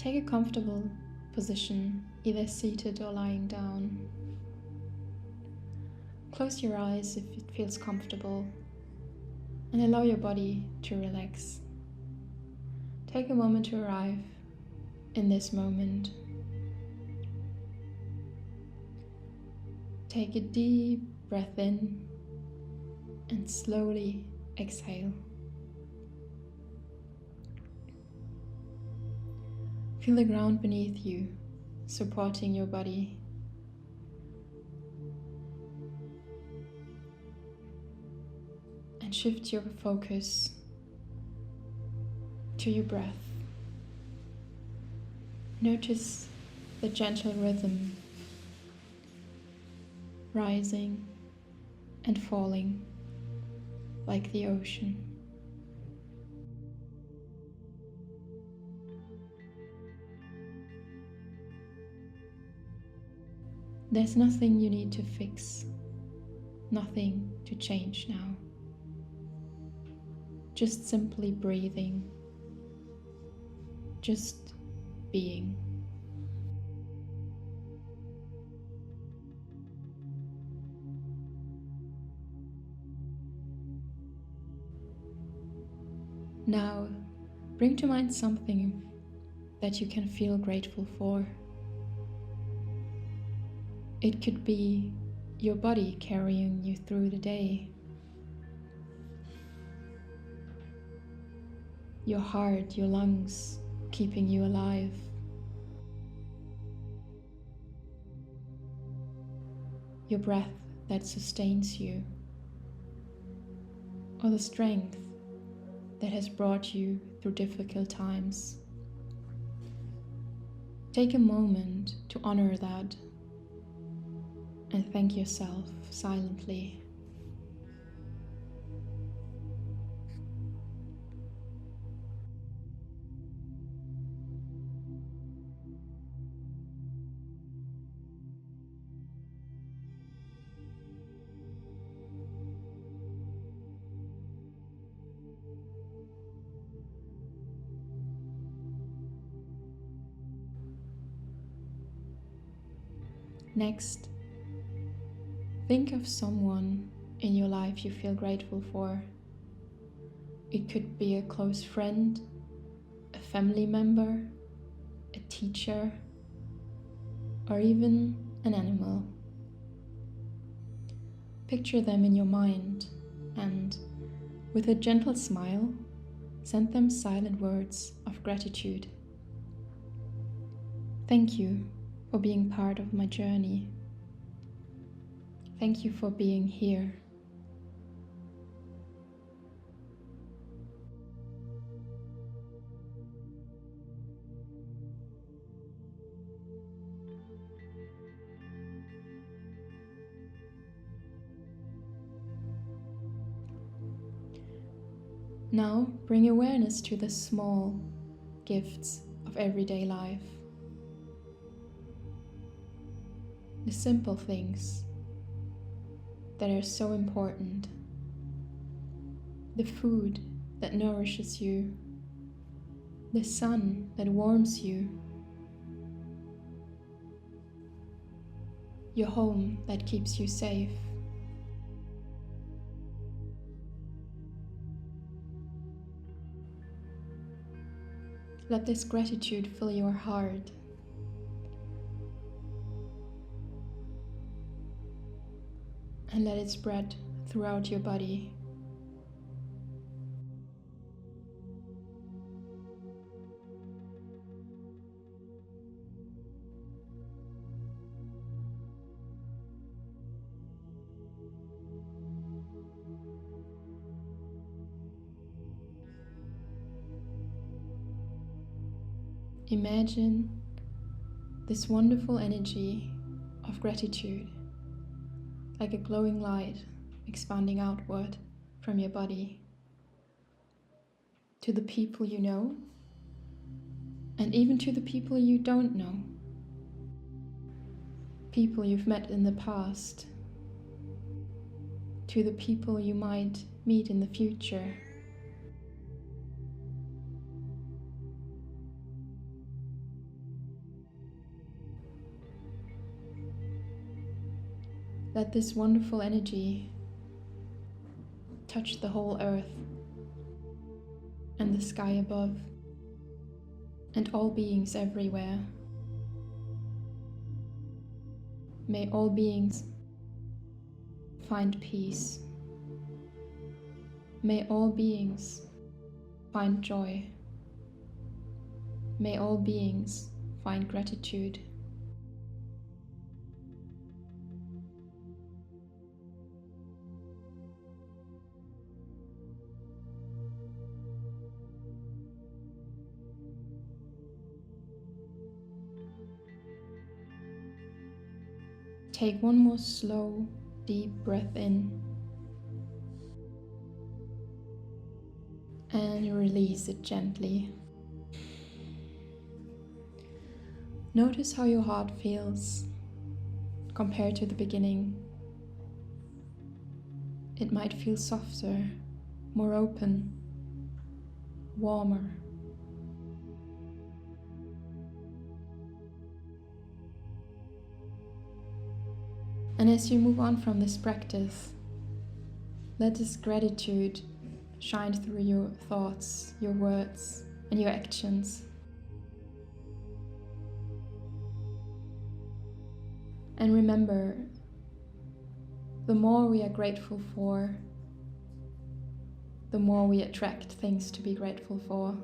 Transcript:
Take a comfortable position, either seated or lying down. Close your eyes if it feels comfortable, and allow your body to relax. Take a moment to arrive in this moment. Take a deep breath in and slowly exhale. Feel the ground beneath you, supporting your body. And shift your focus to your breath. Notice the gentle rhythm, rising and falling like the ocean. There's nothing you need to fix, nothing to change now. Just simply breathing, just being. Now, bring to mind something that you can feel grateful for. It could be your body carrying you through the day, your heart, your lungs keeping you alive, your breath that sustains you, or the strength that has brought you through difficult times. Take a moment to honor that and thank yourself silently. Next, think of someone in your life you feel grateful for. It could be a close friend, a family member, a teacher, or even an animal. Picture them in your mind and, with a gentle smile, send them silent words of gratitude. Thank you for being part of my journey. Thank you for being here. Now bring awareness to the small gifts of everyday life. The simple things that are so important. The food that nourishes you. The sun that warms you. Your home that keeps you safe. Let this gratitude fill your heart. And let it spread throughout your body. Imagine this wonderful energy of gratitude, like a glowing light expanding outward from your body to the people you know, and even to the people you don't know, people you've met in the past, to the people you might meet in the future. Let this wonderful energy touch the whole earth and the sky above, and all beings everywhere. May all beings find peace. May all beings find joy. May all beings find gratitude. Take one more slow, deep breath in and release it gently. Notice how your heart feels compared to the beginning. It might feel softer, more open, warmer. And as you move on from this practice, let this gratitude shine through your thoughts, your words, and your actions. And remember, the more we are grateful for, the more we attract things to be grateful for.